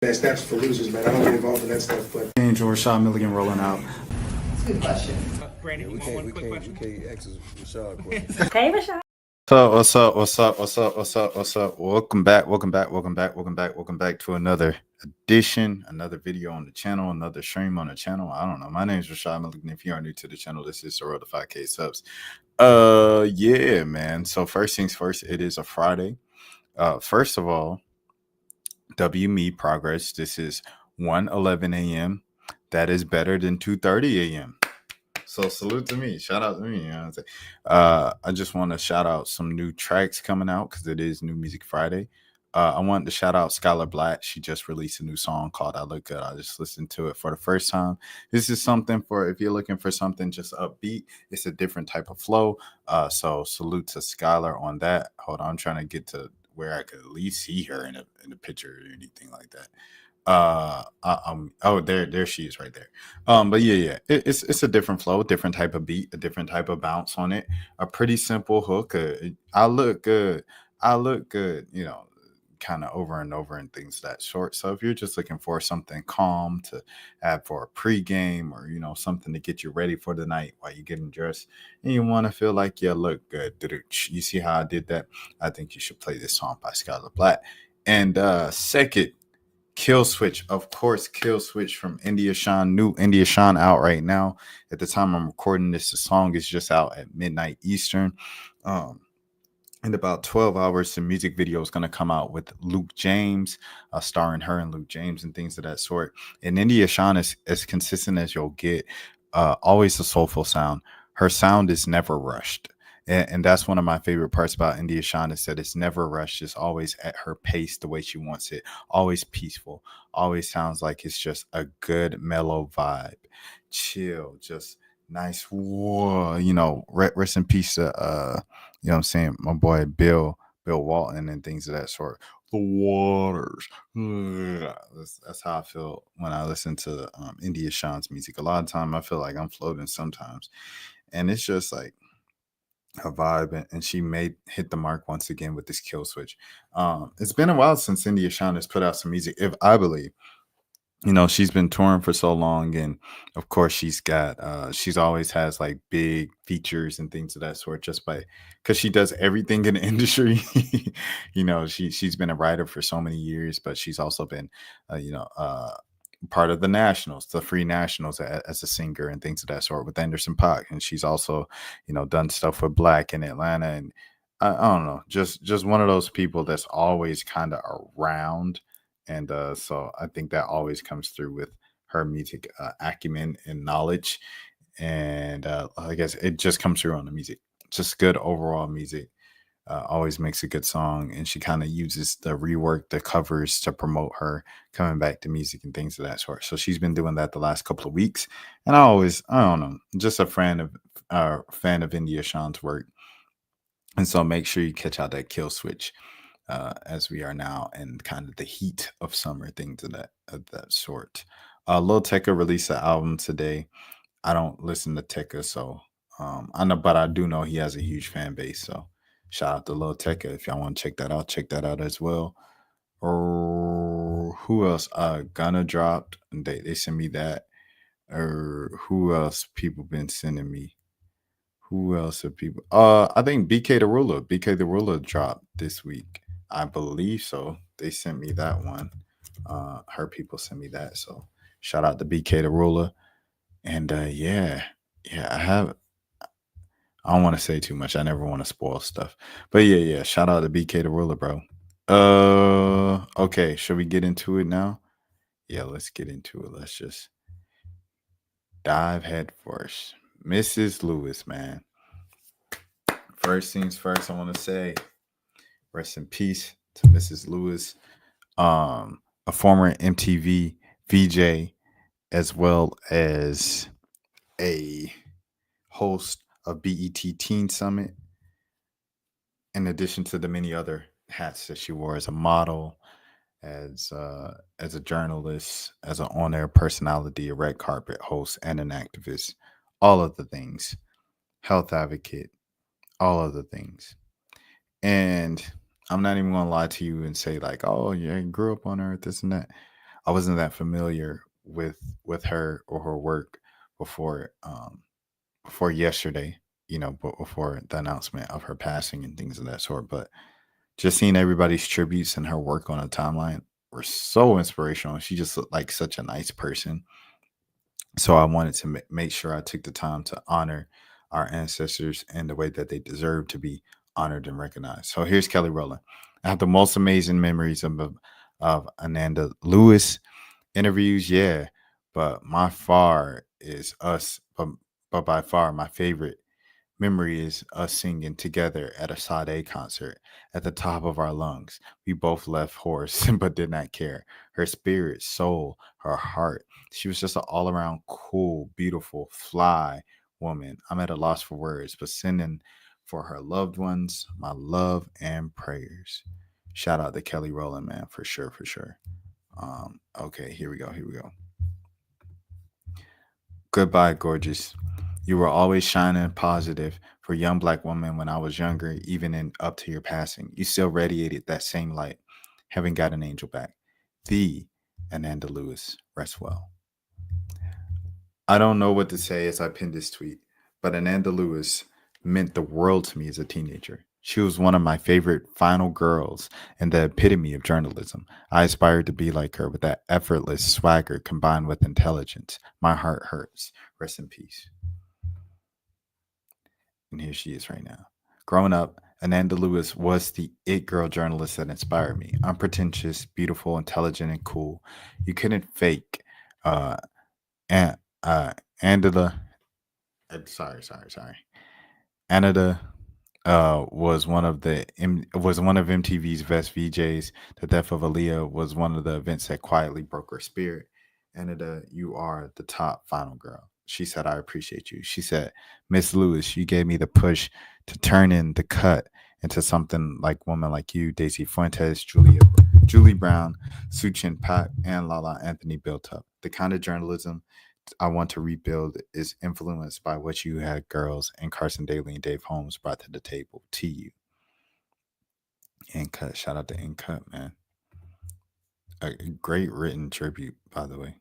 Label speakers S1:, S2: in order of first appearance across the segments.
S1: That's for losers, man. I don't get involved in that stuff. But
S2: Angel Rashad Milligan rolling out.
S3: That's a good question.
S4: Brandon,
S5: Yeah,
S4: you want one quick question?
S5: we can't ask Rashad questions.
S6: Hey, Rashad.
S2: What's up? Welcome back to another edition, another video on the channel, another stream on the channel. I don't know. My name is Rashad Milligan. If you are new to the channel, this is the road to 5K subs. Yeah, man. So first things first, it is a Friday. First of all, me progress. This is 1:11 a.m. That is better than 2:30 a.m. So salute to me. Shout out to me. You know what I'm saying? I just want to shout out some new tracks coming out because it is New Music Friday. I wanted to shout out Skylar Black. She just released a new song called I Look Good. I just listened to it for the first time. This is something for if you're looking for something just upbeat. It's a different type of flow. So salute to Skylar on that. Hold on, I'm trying to get to where I could at least see her in a picture or anything like that. Oh, there she is right there. But yeah, it's a different flow, different type of beat, a different type of bounce on it, a pretty simple hook. I look good, you know, kind of over and over and things that short. So if you're just looking for something calm to have for a pregame or, you know, something to get you ready for the night while you're getting dressed and you want to feel like you look good, you see how I did that? I think you should play this song by Skylar Black. And second, Kill Switch, of course, Kill Switch from India Shawn, new India Shawn out right now. At the time I'm recording this, the song is just out at midnight Eastern. In about 12 hours, the music video is going to come out with Luke James, starring her and Luke James and things of that sort. And India Shawn is as consistent as you'll get, always a soulful sound. Her sound is never rushed. And that's one of my favorite parts about India Shawn is that it's never rushed. It's always at her pace, the way she wants it. Always peaceful. Always sounds like it's just a good mellow vibe. Chill. Just nice. Whoa, you know, rest in peace to, you know what I'm saying, my boy Bill Walton and things of that sort. The waters. That's how I feel when I listen to India Shawn's music. A lot of time I feel like I'm floating sometimes. And it's just like a vibe, and she hit the mark once again with this Kill Switch. It's been a while since India Shawn has put out some music, if I believe. You know, she's been touring for so long, and of course she's always has like big features and things of that sort just by because she does everything in the industry. You know, she's been a writer for so many years, but she's also been part of the Nationals, the Free Nationals as a singer and things of that sort with Anderson .Paak. And she's also, you know, done stuff with Black in Atlanta. And I don't know, just one of those people that's always kind of around. And so I think that always comes through with her music acumen and knowledge. And I guess it just comes through on the music. Just good overall music. Always makes a good song, and she kind of uses the rework, the covers to promote her coming back to music and things of that sort. So she's been doing that the last couple of weeks, and I don't know, just a fan of India Shawn's work. And so make sure you catch out that Kill Switch as we are now in kind of the heat of summer, things of that sort. Lil Tecca released an album today. I don't listen to Tecca, so I know, but I do know he has a huge fan base. So shout out to Lil Tecca. If y'all want to check that out as well. Or who else? Gunna dropped. They sent me that. Or who else people been sending me? Who else have people? I think BK the Ruler dropped this week. I believe so. They sent me that one. Her people sent me that. So shout out to BK the Ruler. And yeah, I don't want to say too much. I never want to spoil stuff. But yeah. Shout out to BK the Ruler, bro. Okay. Should we get into it now? Yeah, let's get into it. Let's just dive head first. Mrs. Lewis, man. First things first, I want to say rest in peace to Mrs. Lewis, a former MTV VJ, as well as a host of BET Teen Summit, in addition to the many other hats that she wore as a model, as a journalist, as an on-air personality, a red carpet host, and an activist. All of the things. Health advocate. All of the things. And I'm not even going to lie to you and say like, oh, yeah, I grew up on Earth, this and that. I wasn't that familiar with her or her work before before yesterday, but before the announcement of her passing and things of that sort. But just seeing everybody's tributes and her work on a timeline were so inspirational. She just looked like such a nice person. So I wanted to make sure I took the time to honor our ancestors in the way that they deserve to be honored and recognized. So here's Kelly Rowland. I have the most amazing memories of Ananda Lewis interviews, yeah, but my far is us, but by far my favorite memory is us singing together at a Sade concert at the top of our lungs. We both left hoarse, but did not care. Her spirit, soul, her heart. She was just an all around cool, beautiful, fly woman. I'm at a loss for words, but sending for her loved ones my love and prayers. Shout out to Kelly Rowland, man, for sure, for sure. Okay, here we go. Here we go. Goodbye, gorgeous. You were always shining positive for a young black woman when I was younger, even in up to your passing. You still radiated that same light. Haven't got an angel back. The Ananda Lewis. Rest well. I don't know what to say as I pinned this tweet, but Ananda Lewis meant the world to me as a teenager. She was one of my favorite final girls and the epitome of journalism. I aspired to be like her with that effortless swagger combined with intelligence. My heart hurts. Rest in peace. And here she is right now. Growing up, Ananda Lewis was the it girl journalist that inspired me. Unpretentious, beautiful, intelligent, and cool. You couldn't fake uh, and Angela. Sorry. Ananda was one of MTV's best VJs. The death of Aaliyah was one of the events that quietly broke her spirit. Ananda, you are the top final girl. She said, I appreciate you. She said, Miss Lewis, you gave me the push to turn in the cut into something like women like you, Daisy Fuentes, Julie Brown, Suchin Pak, and Lala Anthony built up. The kind of journalism I want to rebuild is influenced by what you had girls and Carson Daly and Dave Holmes brought to the table to you. Cut, shout out to Cut, man. A great written tribute, by the way.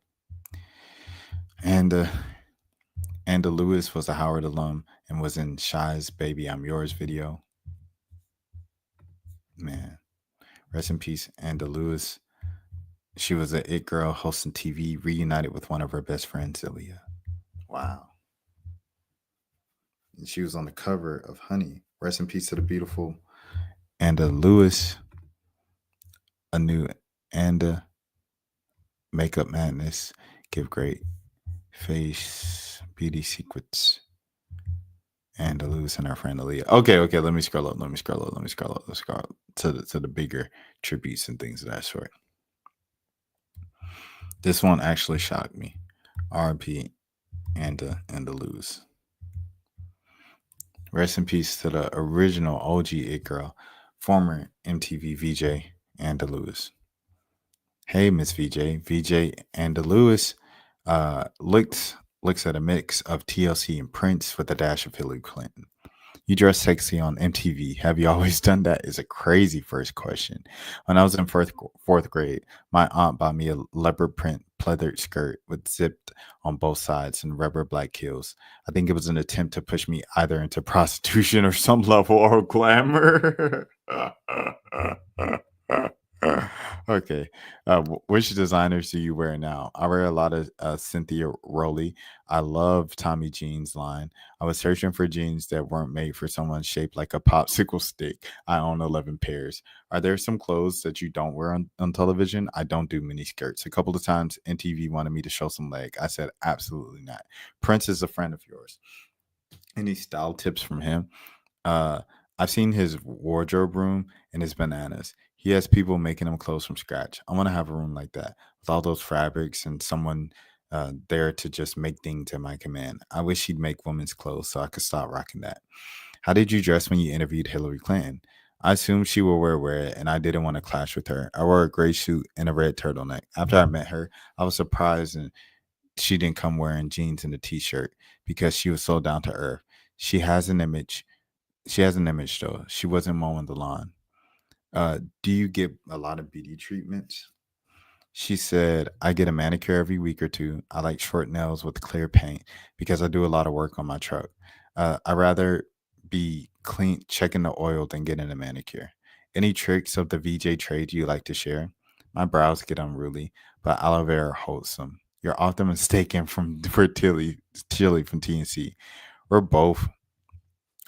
S2: And Lewis was a Howard alum and was in Shy's Baby I'm Yours video. Man, rest in peace, Anda Lewis. She was an it girl hosting TV, reunited with one of her best friends, Ilya. Wow. And she was on the cover of Honey. Rest in peace to the beautiful Anda Lewis. A new Anda Makeup Madness. Give great face beauty secrets. Anda Lewis and our friend Aaliyah. Okay. Let me scroll up. Let's scroll up to the bigger tributes and things of that sort. This one actually shocked me. R.I.P. Anda Lewis. Rest in peace to the original OG It Girl, former MTV VJ, Anda Lewis. Hey, Miss VJ Anda Lewis looks at a mix of TLC and Prince with a dash of Hillary Clinton. You dress sexy on MTV. Have you always done that? Is a crazy first question. When I was in fourth grade, my aunt bought me a leopard print pleathered skirt with zipped on both sides and rubber black heels. I think it was an attempt to push me either into prostitution or some level of glamour. Okay. Which designers do you wear now? I wear a lot of Cynthia Rowley. I love Tommy Jean's line. I was searching for jeans that weren't made for someone shaped like a popsicle stick. I own 11 pairs. Are there some clothes that you don't wear on television? I don't do mini skirts. A couple of times NTV wanted me to show some leg. I said, absolutely not. Prince is a friend of yours. Any style tips from him? I've seen his wardrobe room and it's bananas. He has people making him clothes from scratch. I want to have a room like that with all those fabrics and someone there to just make things at my command. I wish he'd make women's clothes so I could stop rocking that. How did you dress when you interviewed Hillary Clinton? I assumed she would wear red, and I didn't want to clash with her. I wore a gray suit and a red turtleneck. After I met her, I was surprised and she didn't come wearing jeans and a t-shirt because she was so down to earth. She has an image. She has an image though. She wasn't mowing the lawn. Do you get a lot of beauty treatments? She said, I get a manicure every week or two. I like short nails with clear paint because I do a lot of work on my truck. I rather be clean checking the oil than getting a manicure. Any tricks of the VJ trade you like to share? My brows get unruly, but aloe vera holds them. You're often mistaken for Tilly from TNC. We're both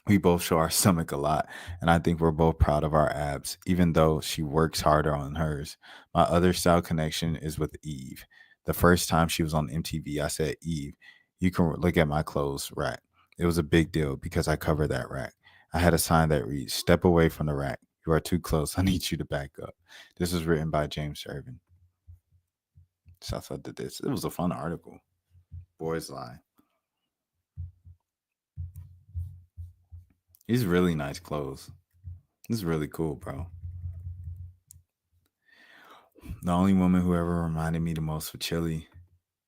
S2: we both show our stomach a lot, and I think we're both proud of our abs, even though she works harder on hers. My other style connection is with Eve. The first time she was on MTV, I said, Eve, you can look at my clothes rack. It was a big deal because I cover that rack. I had a sign that reads, Step away from the rack. You are too close. I need you to back up. This was written by James Irvin. So I thought that it was a fun article. Boys Lie. These really nice clothes. This is really cool, bro. The only woman who ever reminded me the most of Chili,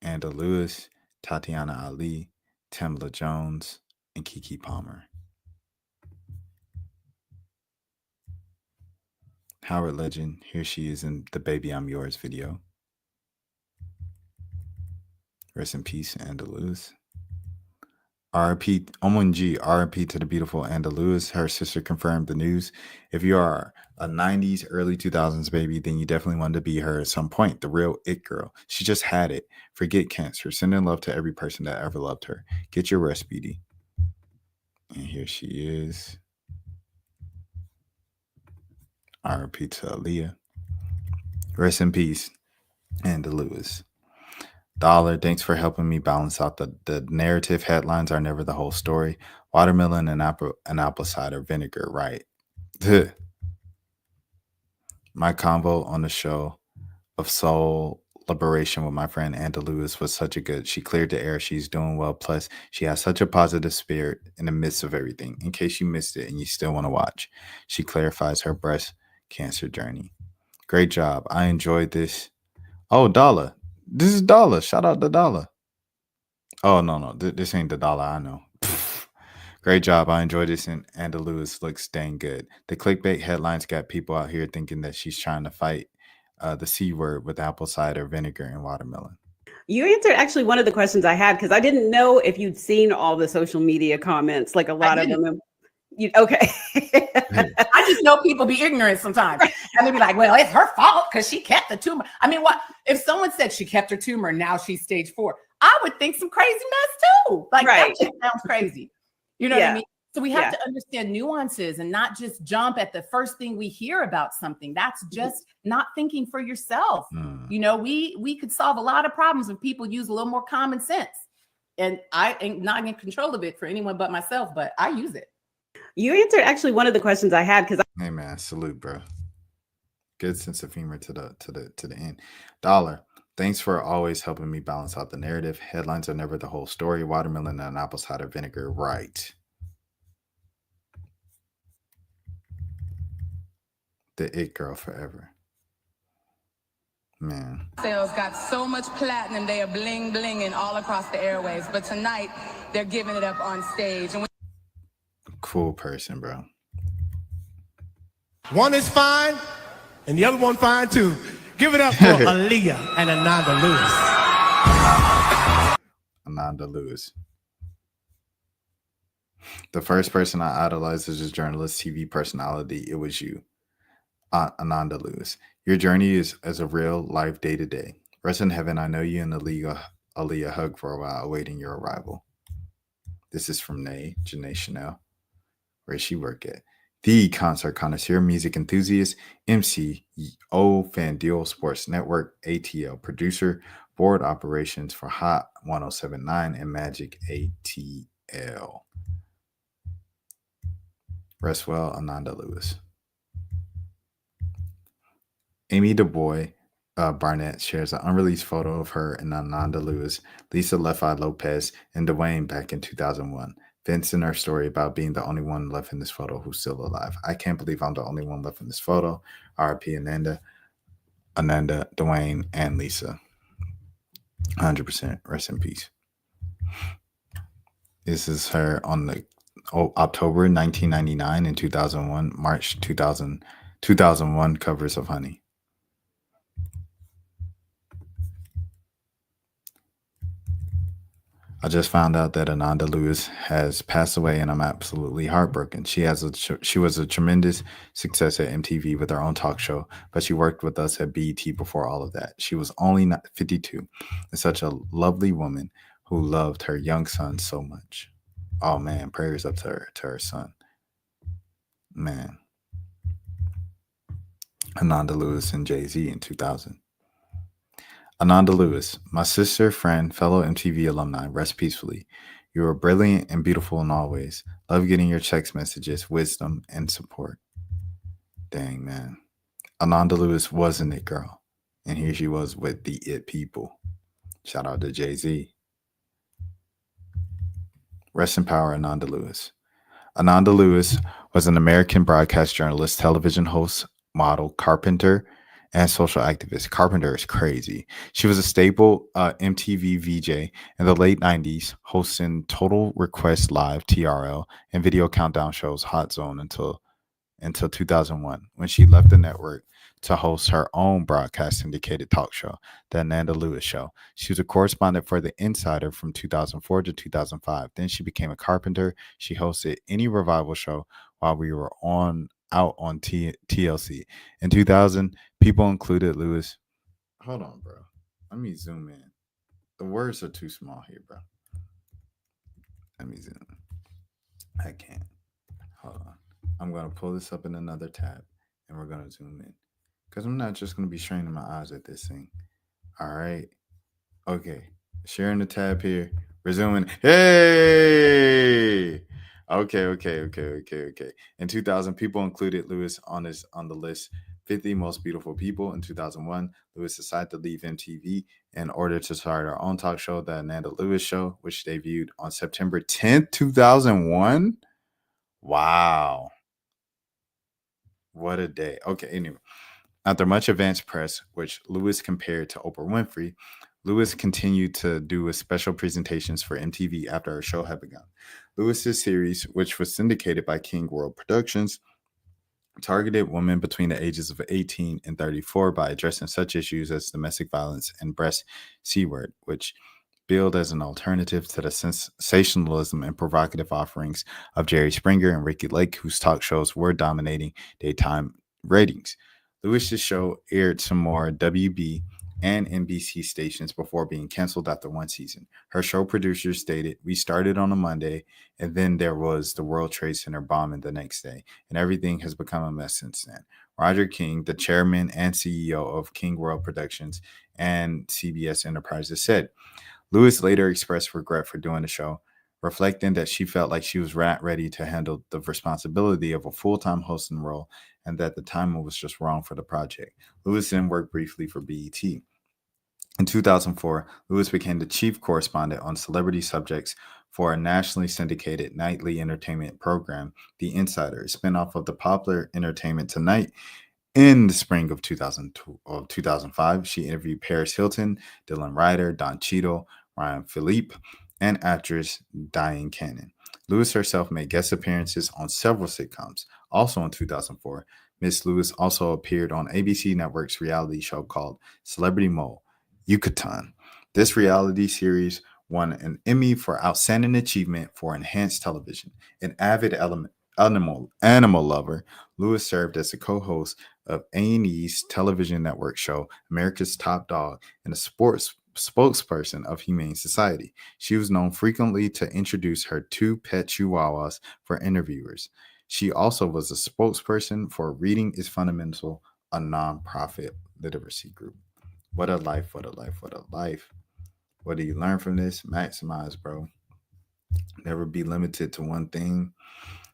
S2: Ananda Lewis, Tatiana Ali, Tamla Jones, and Keke Palmer. Howard Legend, here she is in the Baby I'm Yours video. Rest in peace, Ananda Lewis. RIP, OMG, RIP to the beautiful Ananda Lewis. Her sister confirmed the news. If you are a 90s, early 2000s baby, then you definitely wanted to be her at some point. The real it girl. She just had it. Forget cancer. Sending love to every person that ever loved her. Get your rest, Speedy. And here she is. RIP to Aaliyah. Rest in peace, Ananda Lewis. Dollar, thanks for helping me balance out the narrative. Headlines are never the whole story. Watermelon and apple cider vinegar, right? My convo on the show of soul liberation with my friend Ananda Lewis was such a good. She cleared the air. She's doing well. Plus, she has such a positive spirit in the midst of everything. In case you missed it and you still want to watch, she clarifies her breast cancer journey. Great job. I enjoyed this. Oh, Dollar. This is Dollar. Shout out to Dollar. Oh, no. This ain't the Dollar I know. Great job. I enjoyed this, and Ananda Lewis looks dang good. The clickbait headlines got people out here thinking that she's trying to fight the C word with apple cider vinegar and watermelon.
S3: You answered actually one of the questions I had because I didn't know if you'd seen all the social media comments, like a lot of them. Okay.
S4: I just know people be ignorant sometimes. And they be like, well, it's her fault because she kept the tumor. I mean, what if someone said she kept her tumor and now she's stage 4? I would think some crazy mess too. Like that just sounds crazy. You know what I mean? So we have to understand nuances and not just jump at the first thing we hear about something. That's just not thinking for yourself. You know, we could solve a lot of problems if people use a little more common sense. And I ain't not in control of it for anyone but myself, but I use it.
S3: You answered actually one of the questions I had because
S2: hey man, salute, bro. Good sense of humor to the end. Dollar, thanks for always helping me balance out the narrative. Headlines are never the whole story. Watermelon and apple cider vinegar, right? The it girl forever. Man.
S6: Sales got so much platinum, they are bling blinging all across the airwaves. But tonight, they're giving it up on stage. And
S2: cool person, bro.
S5: One is fine, and the other one fine too. Give it up for Aaliyah and Ananda Lewis.
S2: Ananda Lewis. The first person I idolized as a journalist, TV personality, it was you, Ananda Lewis. Your journey is as a real life day to day. Rest in heaven, I know you and Aaliyah hug for a while, awaiting your arrival. This is from Janae Chanel. Where she work at? The concert connoisseur, music enthusiast, MC, Fan Deal Sports Network, ATL producer, board operations for Hot 1079 and Magic ATL. Rest well, Ananda Lewis. Amy DuBois Barnett shares an unreleased photo of her and Ananda Lewis, Lisa Left Eye Lopez, and Dwayne back in 2001. Vince in her story about being the only one left in this photo who's still alive. I can't believe I'm the only one left in this photo. RIP Ananda, Dwayne, and Lisa. 100%. Rest in peace. This is her on the October 1999 and 2001, March 2001 covers of Honey. I just found out that Ananda Lewis has passed away, and I'm absolutely heartbroken. She was a tremendous success at MTV with her own talk show, but she worked with us at BET before all of that. She was only 52, and such a lovely woman who loved her young son so much. Oh man, prayers up to her son. Man, Ananda Lewis and Jay-Z in 2000. Ananda Lewis, my sister, friend, fellow MTV alumni, rest peacefully. You are brilliant and beautiful in all ways. Love getting your text messages, wisdom, and support. Dang, man. Ananda Lewis wasn't it, girl. And here she was with the it people. Shout out to Jay-Z. Rest in power, Ananda Lewis. Ananda Lewis was an American broadcast journalist, television host, model, carpenter, and social activist. Carpenter is crazy. She was a staple MTV VJ in the late 90s, hosting Total Request Live, TRL, and video countdown shows Hot Zone until 2001, when she left the network to host her own broadcast syndicated talk show, The Ananda Lewis Show. She was a correspondent for The Insider from 2004 to 2005. Then she became a carpenter. She hosted Any Revival Show while we were out on TLC. In 2000, people included Lewis. Hold on, bro. Let me zoom in. The words are too small here, bro. Let me zoom. I can't. Hold on. I'm going to pull this up in another tab, and we're going to zoom in. Because I'm not just going to be straining my eyes at this thing. All right. Okay. Sharing the tab here. Resuming. Hey! Okay. In 2000, people included Lewis on the list 50 most beautiful people. In 2001, Lewis decided to leave MTV in order to start her own talk show, The Ananda Lewis Show, which debuted on September 10th, 2001. Wow. What a day. Okay, anyway. After much advanced press, which Lewis compared to Oprah Winfrey, Lewis continued to do special presentations for MTV after her show had begun. Lewis's series, which was syndicated by King World Productions, targeted women between the ages of 18 and 34 by addressing such issues as domestic violence and breast C-word, which billed as an alternative to the sensationalism and provocative offerings of Jerry Springer and Ricky Lake, whose talk shows were dominating daytime ratings. Lewis's show aired some more WB and NBC stations before being canceled after one season. Her show producers stated, "We started on a Monday, and then there was the World Trade Center bombing the next day, and everything has become a mess since then." Roger King, the chairman and CEO of King World Productions and CBS Enterprises, said, Lewis later expressed regret for doing the show, reflecting that she felt like she was ready to handle the responsibility of a full-time hosting role and that the timing was just wrong for the project. Lewis then worked briefly for BET. In 2004, Lewis became the chief correspondent on celebrity subjects for a nationally syndicated nightly entertainment program, The Insider, a spinoff of the popular Entertainment Tonight. In the spring of 2005, she interviewed Paris Hilton, Dylan Ryder, Don Cheadle, Ryan Philippe, and actress Diane Cannon. Lewis herself made guest appearances on several sitcoms. Also in 2004, Miss Lewis also appeared on ABC Network's reality show called Celebrity Mole, Yucatan. This reality series won an Emmy for Outstanding Achievement for Enhanced Television. An avid animal lover, Lewis served as a co-host of A&E's television network show America's Top Dog and a sports spokesperson of Humane Society. She was known frequently to introduce her two pet chihuahuas for interviewers. She also was a spokesperson for Reading is Fundamental, a nonprofit literacy group. What a life, what a life, what a life. What do you learn from this? Maximize, bro. Never be limited to one thing.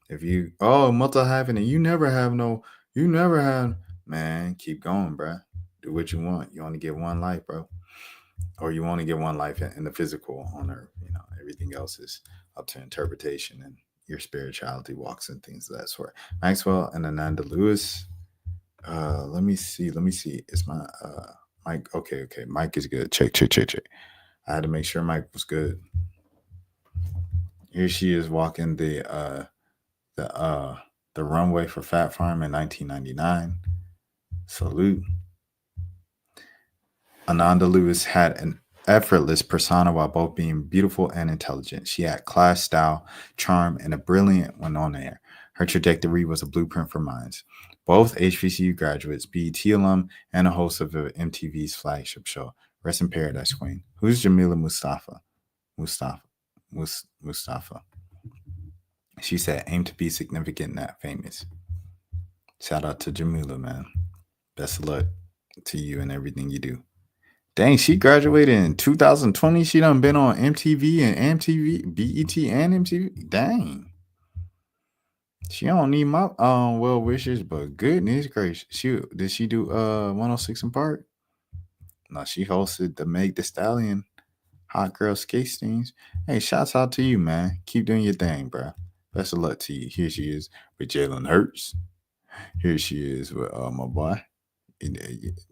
S2: If you, multi-hyphenate, you never have, man, keep going, bro. Do what you want. You only get one life, bro. Or you only get one life in the physical on earth. Everything else is up to interpretation and your spirituality walks and things of that sort. Maxwell and Ananda Lewis. Let me see. Is my mic okay? Mic is good. Check. I had to make sure mic was good. Here she is walking the runway for Fat Farm in 1999. Salute. Ananda Lewis had an effortless persona while both being beautiful and intelligent. She had class, style, charm, and a brilliant one on air. Her trajectory was a blueprint for minds. Both HBCU graduates, BET alum, and a host of MTV's flagship show. Rest in paradise, Queen. Who's Jamila Mustafa? Mustafa. She said, aim to be significant, not famous. Shout out to Jamila, man. Best of luck to you and everything you do. Dang, she graduated in 2020. She done been on MTV and MTV, BET and MTV. Dang. She don't need my well wishes, but goodness gracious. Did she do 106 in Park? No, she hosted the Meg Thee Stallion Hot Girl Skate Stings. Hey, shouts out to you, man. Keep doing your thing, bro. Best of luck to you. Here she is with Jalen Hurts. Here she is with my boy.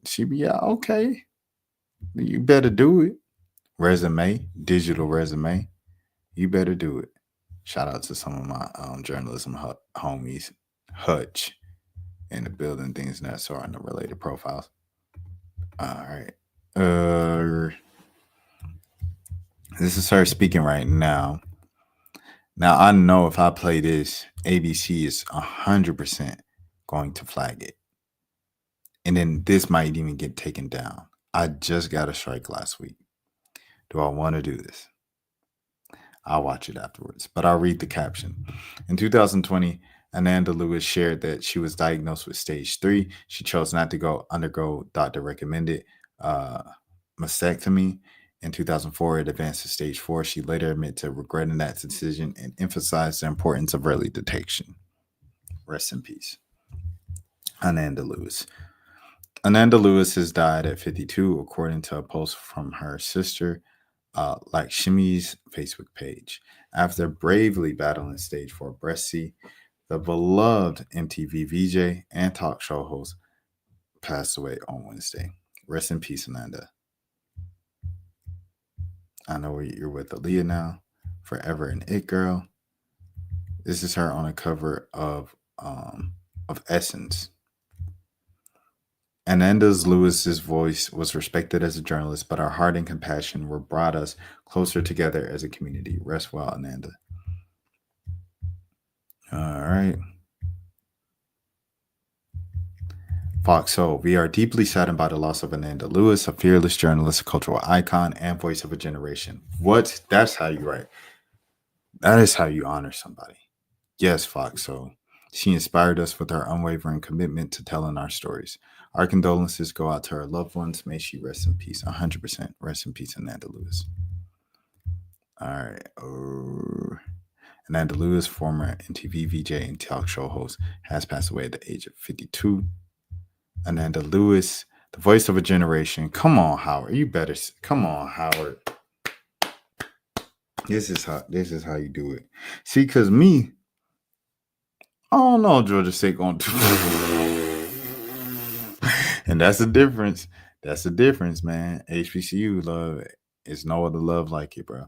S2: She be okay. You better do it. Resume, digital resume. You better do it. Shout out to some of my journalism homies, Hutch, in the building, things that sort on the related profiles. All right. This is her speaking right now. Now, I know if I play this, ABC is 100% going to flag it. And then this might even get taken down. I just got a strike last week. Do I want to do this? I'll watch it afterwards, but I'll read the caption. In 2020, Ananda Lewis shared that she was diagnosed with stage 3. She chose not to undergo doctor-recommended mastectomy. In 2004, it advanced to stage 4. She later admitted to regretting that decision and emphasized the importance of early detection. Rest in peace. Ananda Lewis. Ananda Lewis has died at 52, according to a post from her sister, Lakshmi's Facebook page. After bravely battling stage 4 breast C, the beloved MTV VJ and talk show host passed away on Wednesday. Rest in peace, Ananda. I know you're with Aaliyah now, forever an it girl. This is her on a cover of Essence. Ananda Lewis's voice was respected as a journalist, but our heart and compassion were brought us closer together as a community. Rest well, Ananda. All right. Fox Soul. We are deeply saddened by the loss of Ananda Lewis, a fearless journalist, a cultural icon, and voice of a generation. What? That's how you write. That is how you honor somebody. Yes, Fox Soul. She inspired us with her unwavering commitment to telling our stories. Our condolences go out to her loved ones. May she rest in peace. 100% rest in peace, Ananda Lewis. All right. Ananda Lewis, former MTV VJ and talk show host, has passed away at the age of 52. Ananda Lewis, the voice of a generation. Come on, Howard. You better. Come on, Howard. This is how you do it. See, because me, I don't know Georgia State going to. And that's the difference. That's the difference, man. HBCU love is no other love like it, bro.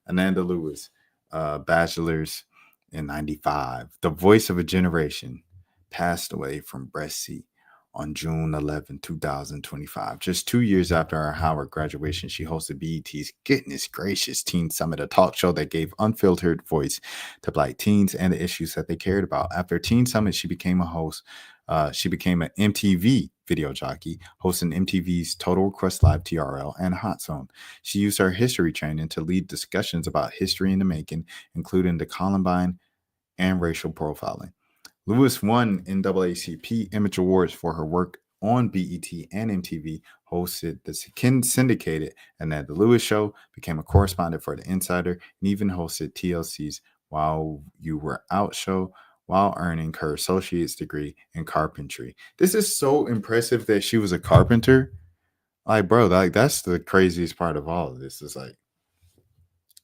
S2: Ananda Lewis, bachelor's in 95. The voice of a generation, passed away from breast C on June 11, 2025. Just 2 years after our Howard graduation, she hosted BET's Goodness Gracious Teen Summit, a talk show that gave unfiltered voice to Black teens and the issues that they cared about. After Teen Summit, she became a host. She became an MTV video jockey, hosting MTV's Total Request Live TRL and Hot Zone. She used her history training to lead discussions about history in the making, including the Columbine and racial profiling. Lewis won NAACP Image Awards for her work on BET and MTV, hosted the syndicated Ananda Lewis Show, became a correspondent for The Insider, and even hosted TLC's While You Were Out show while earning her associate's degree in carpentry. This is so impressive that she was a carpenter. Like, bro, like that's the craziest part of all of this. Is like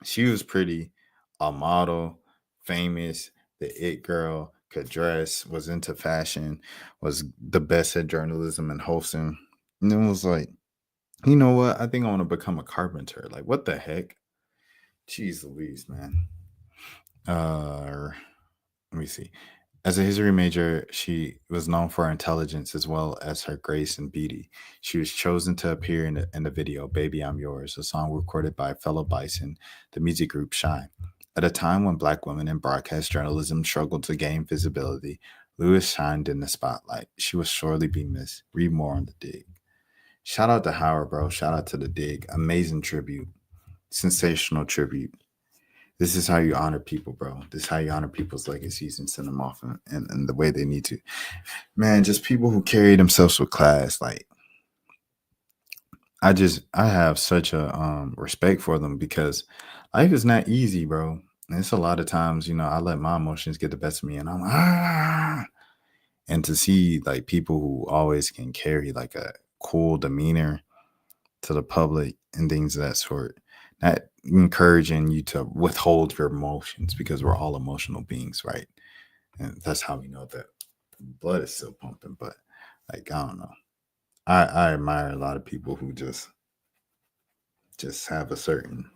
S2: she was pretty, a model, famous, the it girl, could dress, was into fashion, was the best at journalism and hosting. And it was like, you know what? I think I want to become a carpenter. Like, what the heck? Jeez Louise, man. Let me see. As a history major, she was known for her intelligence as well as her grace and beauty. She was chosen to appear in the video "Baby I'm Yours," a song recorded by fellow Bison, the music group Shy. At a time when Black women in broadcast journalism struggled to gain visibility, Lewis shined in the spotlight. She will surely be missed. Read more on The Dig. Shout out to Howard, bro. Shout out to The Dig. Amazing tribute. Sensational tribute. This is how you honor people, bro. This is how you honor people's legacies and send them off in the way they need to. Man, just people who carry themselves with class. Like, I have such a respect for them because life is not easy, bro. And it's a lot of times, I let my emotions get the best of me and I'm and to see like people who always can carry like a cool demeanor to the public and things of that sort, not encouraging you to withhold your emotions because we're all emotional beings, right? And that's how we know that blood is still pumping. But like, I don't know. I admire a lot of people who just have a certain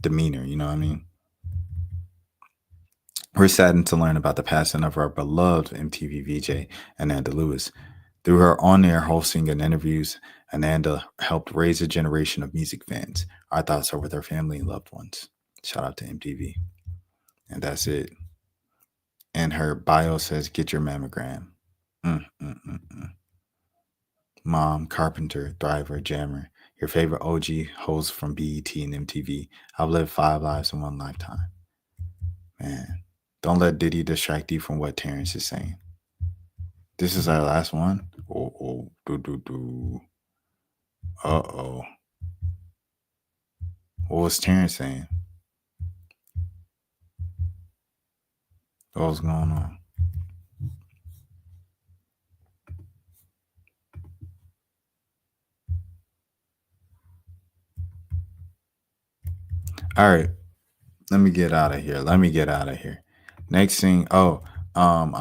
S2: demeanor, you know what I mean? We're saddened to learn about the passing of our beloved MTV VJ, Ananda Lewis. Through her on-air hosting and interviews, Ananda helped raise a generation of music fans. Our thoughts are with her family and loved ones. Shout out to MTV. And that's it. And her bio says, get your mammogram. Mom, carpenter, thriver, jammer. Your favorite OG host from BET and MTV. I've lived 5 lives in one lifetime. Man, don't let Diddy distract you from what Terrence is saying. This is our last one. Uh-oh. What was Terrence saying? What was going on? All right. Let me get out of here. Next thing, I'll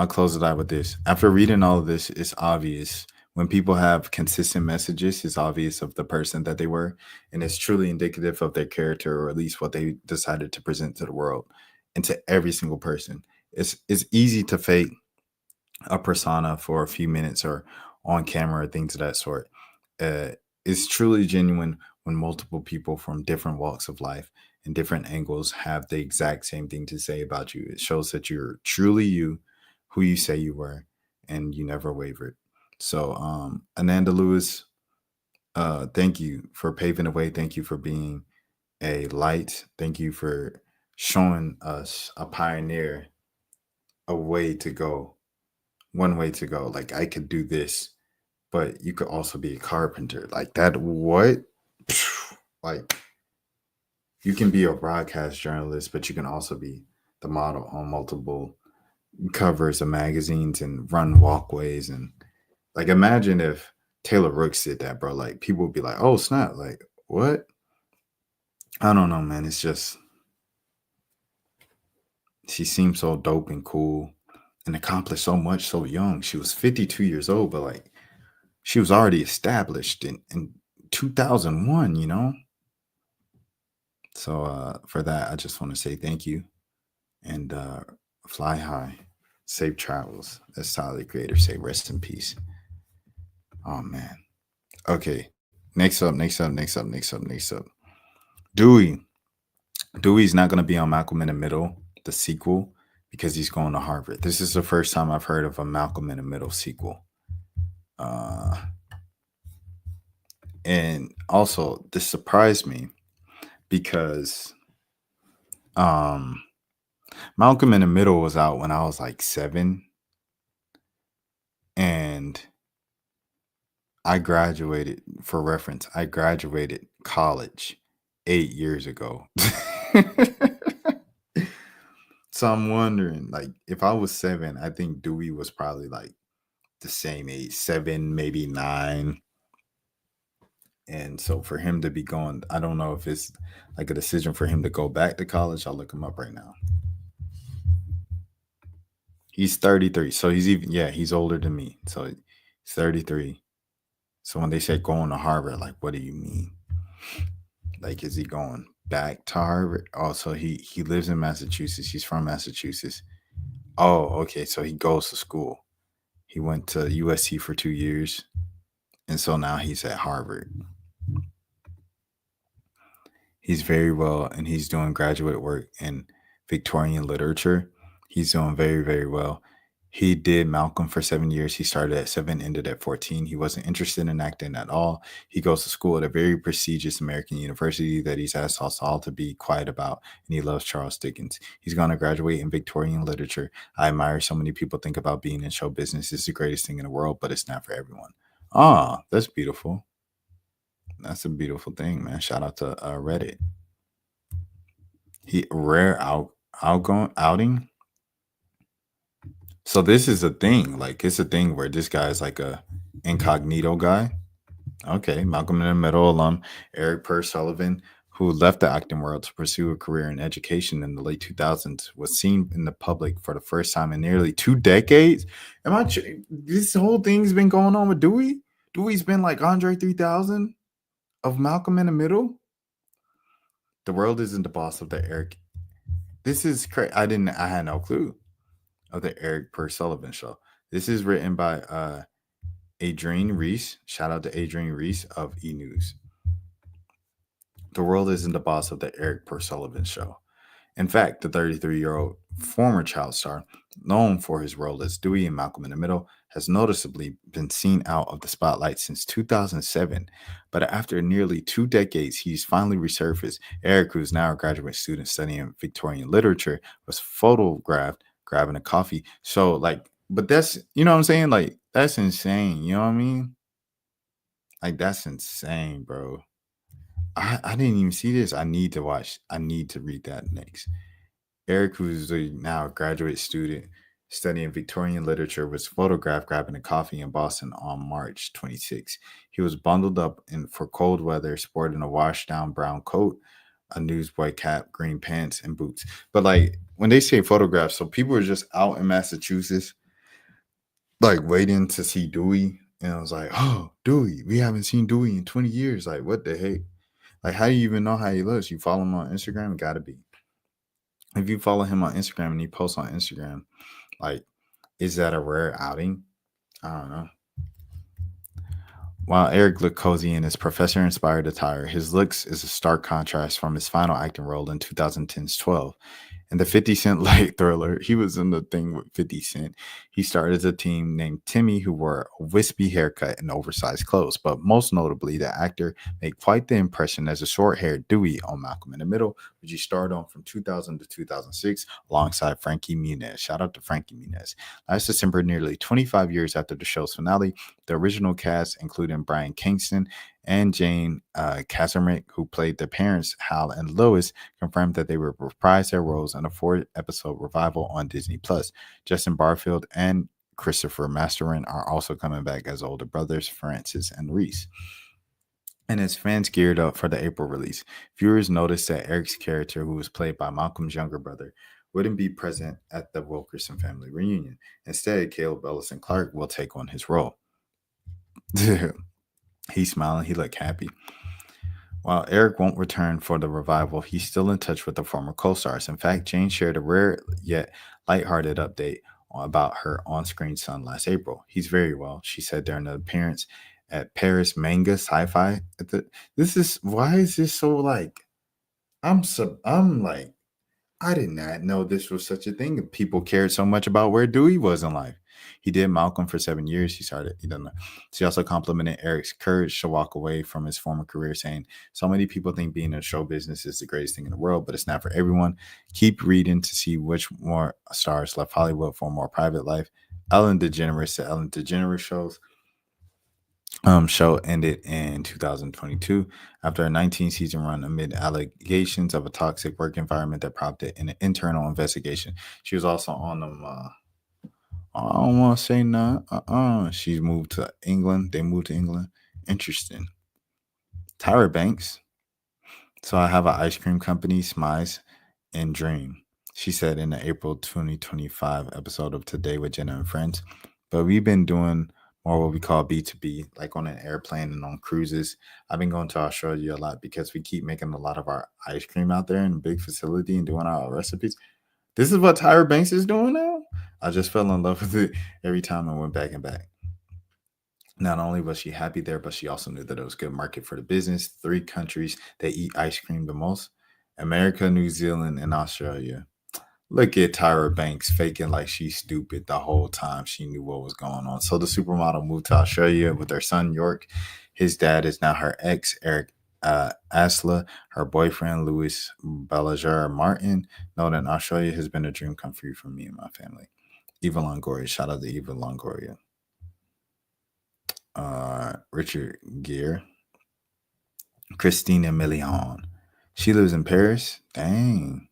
S2: close it out with this. After reading all of this, it's obvious when people have consistent messages, it's obvious of the person that they were, and it's truly indicative of their character, or at least what they decided to present to the world and to every single person. It's easy to fake a persona for a few minutes or on camera or things of that sort. It's truly genuine when multiple people from different walks of life and different angles have the exact same thing to say about you. It shows that you're truly you, who you say you were, and you never wavered. So, Ananda Lewis, thank you for paving the way. Thank you for being a light. Thank you for showing us, a pioneer, a way to go, one way to go. Like, I could do this, but you could also be a carpenter. Like that, what? Like, you can be a broadcast journalist, but you can also be the model on multiple covers of magazines and run walkways. And like, imagine if Taylor Rooks did that, bro. Like, people would be like, oh, snap. Like, what? I don't know, man. It's just, she seems so dope and cool and accomplished so much so young. She was 52 years old, but like, she was already established in 2001, you know? So for that, I just want to say thank you and fly high, safe travels. As Tyler the Creator say, rest in peace. Oh man. Okay. Next up. Dewey. Dewey's not going to be on Malcolm in the Middle, the sequel, because he's going to Harvard. This is the first time I've heard of a Malcolm in the Middle sequel. And also, this surprised me because Malcolm in the Middle was out when I was like 7, and I graduated, for reference, I graduated college 8 years ago. So I'm wondering, like, if I was 7, I think Dewey was probably like the same age, 7, maybe 9. And so for him to be going, I don't know if it's like a decision for him to go back to college. I'll look him up right now. He's 33. So he's older than me. So he's 33. So when they say going to Harvard, like, what do you mean? Like, is he going back to Harvard? Also, he lives in Massachusetts. He's from Massachusetts. Oh, okay. So he goes to school. He went to USC for 2 years, and so now he's at Harvard. He's very well, and he's doing graduate work in Victorian literature. He's doing very, very well. He did Malcolm for 7 years. He started at 7, ended at 14. He wasn't interested in acting at all. He goes to school at a very prestigious American university that he's asked us all to be quiet about, and he loves Charles Dickens. He's going to graduate in Victorian literature. I admire so many people think about being in show business. It's the greatest thing in the world, but it's not for everyone. Ah, that's beautiful. That's a beautiful thing, man. Shout out to Reddit. He rare outing. So this is a thing. Like it's a thing where this guy is like a incognito guy. Okay, Malcolm in the Middle alum Eric Purse Sullivan, who left the acting world to pursue a career in education in the late 2000s, was seen in the public for the first time in nearly 2 decades. This whole thing's been going on with Dewey? Dewey's been like Andre 3000 of Malcolm in the Middle? The world isn't the boss of the Eric. This is crazy. I had no clue of the Eric Purse Sullivan show. This is written by Adrienne Reese. Shout out to Adrienne Reese of E! News. The world isn't the boss of the Eric Purse Sullivan show. In fact, the 33-year-old former child star, known for his role as Dewey in Malcolm in the Middle, has noticeably been seen out of the spotlight since 2007. But after nearly 2 decades, he's finally resurfaced. Eric, who's now a graduate student studying Victorian literature, was photographed grabbing a coffee. So, but that's, you know what I'm saying? Like, that's insane. You know what I mean? Like, that's insane, bro. I didn't even see this. I need to read that next. Eric, who's now a graduate student studying Victorian literature, was photographed grabbing a coffee in Boston on March 26. He was bundled up for cold weather, sporting a washed-down brown coat, a newsboy cap, green pants, and boots. But like when they say photographs, so people are just out in Massachusetts, like waiting to see Dewey. And I was like, oh, Dewey, we haven't seen Dewey in 20 years. Like, what the heck? Like, how do you even know how he looks? You follow him on Instagram? Gotta be. If you follow him on Instagram and he posts on Instagram, like, is that a rare outing? I don't know. While Eric looked cozy in his professor-inspired attire, his looks is a stark contrast from his final acting role in 2010's 12. In the 50 Cent light thriller, he was in the thing with 50 Cent. He starred as a teen named Timmy who wore a wispy haircut and oversized clothes. But most notably, the actor made quite the impression as a short-haired Dewey on Malcolm in the Middle, which he starred on from 2000 to 2006 alongside Frankie Muniz. Shout out to Frankie Muniz. Last December, nearly 25 years after the show's finale, the original cast, including Brian Kingston and Jane Kazarmick, who played their parents, Hal and Lois, confirmed that they would reprise their roles in a 4-episode revival on Disney+. Justin Barfield and Christopher Masterin are also coming back as older brothers, Francis and Reese. And as fans geared up for the April release, viewers noticed that Eric's character, who was played by Malcolm's younger brother, wouldn't be present at the Wilkerson family reunion. Instead, Caleb Ellison Clark will take on his role. He's smiling. He looked happy. While Eric won't return for the revival, he's still in touch with the former co-stars. In fact, Jane shared a rare yet lighthearted update about her on-screen son last April. He's very well, she said during an appearance at Paris Manga Sci-Fi. Why is this so like? I'm like, I did not know this was such a thing. People cared so much about where Dewey was in life. He did Malcolm for 7 years. She also complimented Eric's courage to walk away from his former career, saying, so many people think being in show business is the greatest thing in the world, but it's not for everyone. Keep reading to see which more stars left Hollywood for a more private life. Ellen DeGeneres, the Ellen DeGeneres show ended in 2022 after a 19-season run amid allegations of a toxic work environment that prompted an internal investigation. She was also on them. I don't want to say no. She's moved to England. They moved to England. Interesting. Tyra Banks. So I have an ice cream company, Smize and Dream. She said in the April 2025 episode of Today with Jenna and Friends. But we've been doing more what we call B2B, like on an airplane and on cruises. I've been going to Australia a lot because we keep making a lot of our ice cream out there in a big facility and doing our recipes. This is what Tyra Banks is doing now? I just fell in love with it every time I went back and back. Not only was she happy there, but she also knew that it was a good market for the business. 3 countries that eat ice cream the most: America, New Zealand, and Australia. Look at Tyra Banks faking like she's stupid the whole time she knew what was going on. So the supermodel moved to Australia with her son, York. His dad is now her ex, Eric Asla. Her boyfriend, Louis Balajar Martin. Known in Australia has been a dream come true for me and my family. Eva Longoria. Shout out to Eva Longoria. Richard Gere. Christina Milian. She lives in Paris. Dang.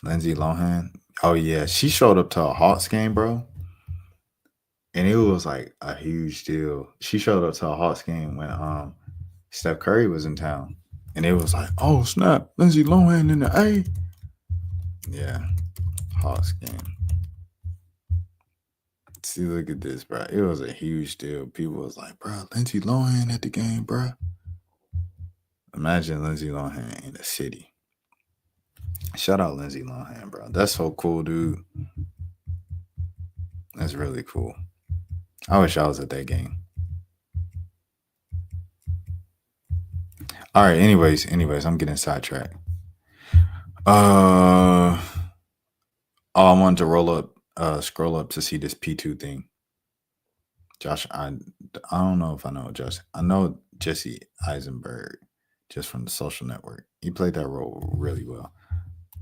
S2: Lindsay Lohan. Oh yeah, she showed up to a Hawks game, bro. And it was like a huge deal. She showed up to a Hawks game when Steph Curry was in town. And it was like, oh snap, Lindsay Lohan in the A. Yeah. Hawks game. See, look at this, bro. It was a huge deal. People was like, bro, Lindsay Lohan at the game, bro. Imagine Lindsay Lohan in the city. Shout out Lindsay Lohan, bro. That's so cool, dude. That's really cool. I wish I was at that game. All right, anyways, I'm getting sidetracked. I wanted to scroll up to see this P2 thing. Josh, I don't know if I know Josh. I know Jesse Eisenberg just from The Social Network. He played that role really well.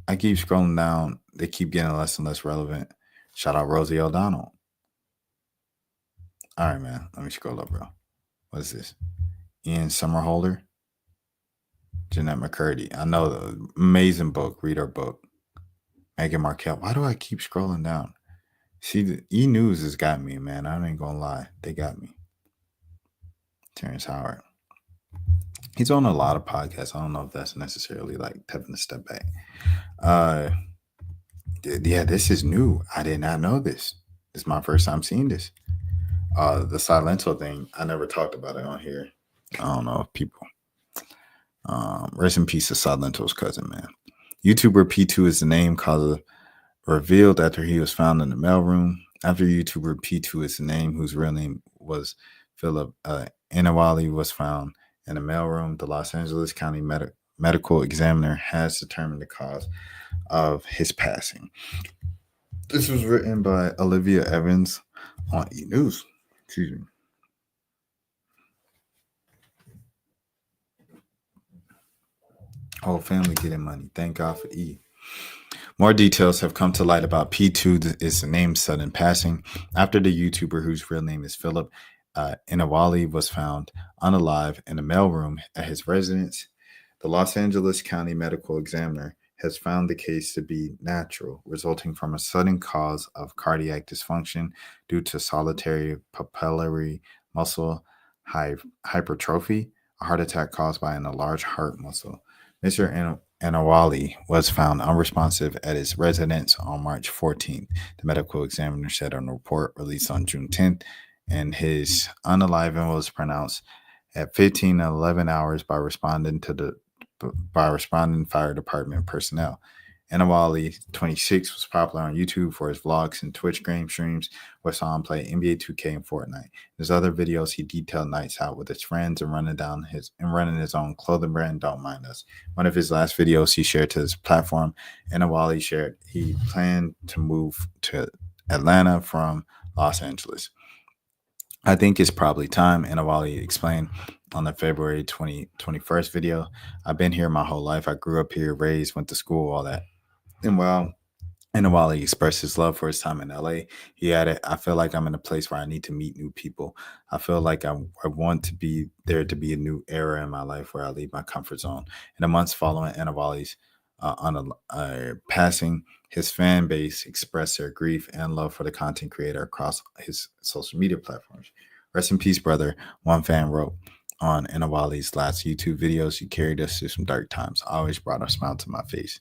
S2: I keep scrolling down. They keep getting less and less relevant. Shout out Rosie O'Donnell. All right, man. Let me scroll up, bro. What is this? Ian Somerhalder. Jeanette McCurdy. I know the amazing book. Read her book. Meghan Markle. Why do I keep scrolling down? See, the E-News has got me, man. I ain't gonna lie. They got me. Terrence Howard. He's on a lot of podcasts. I don't know if that's necessarily like taking a step back. Yeah, this is new. I did not know this. This is my first time seeing this. The Silento thing, I never talked about it on here. I don't know if people. Rest in peace to Silento's cousin, man. YouTuber P2 is the name cause revealed after he was found in the mailroom. After YouTuber P2 is the name, whose real name was Philip Inawali, was found in the mailroom, the Los Angeles County Medical Examiner has determined the cause of his passing. This was written by Olivia Evans on E-News. Excuse me. Whole family getting money. Thank God for E. More details have come to light about P2 is the name's sudden passing after the YouTuber, whose real name is Philip Inawali, was found unalive in a mailroom at his residence. The Los Angeles County Medical Examiner has found the case to be natural, resulting from a sudden cause of cardiac dysfunction due to solitary papillary muscle hypertrophy, a heart attack caused by an enlarged heart muscle. Mr. Inawali was found unresponsive at his residence on March 14th. The medical examiner said in a report released on June 10th, and his unaliving was pronounced at 15 and 11 hours by responding fire department personnel. Inawali, 26, was popular on YouTube for his vlogs and Twitch game streams, where saw him play NBA 2K and Fortnite. In his other videos, he detailed nights out with his friends and running his own clothing brand, Don't Mind Us. One of his last videos he shared to his platform, Inawali shared he planned to move to Atlanta from Los Angeles. I think it's probably time, Inawali explained on the February 2021 video. I've been here my whole life. I grew up here, raised, went to school, all that. And while Inawali expressed his love for his time in LA, he added, I feel like I'm in a place where I need to meet new people. I feel like I want to be there to be a new era in my life where I leave my comfort zone. In the months following Inawali's passing, his fan base expressed their grief and love for the content creator across his social media platforms. Rest in peace, brother, one fan wrote on Inawali's last YouTube videos. You carried us through some dark times. Always brought a smile to my face.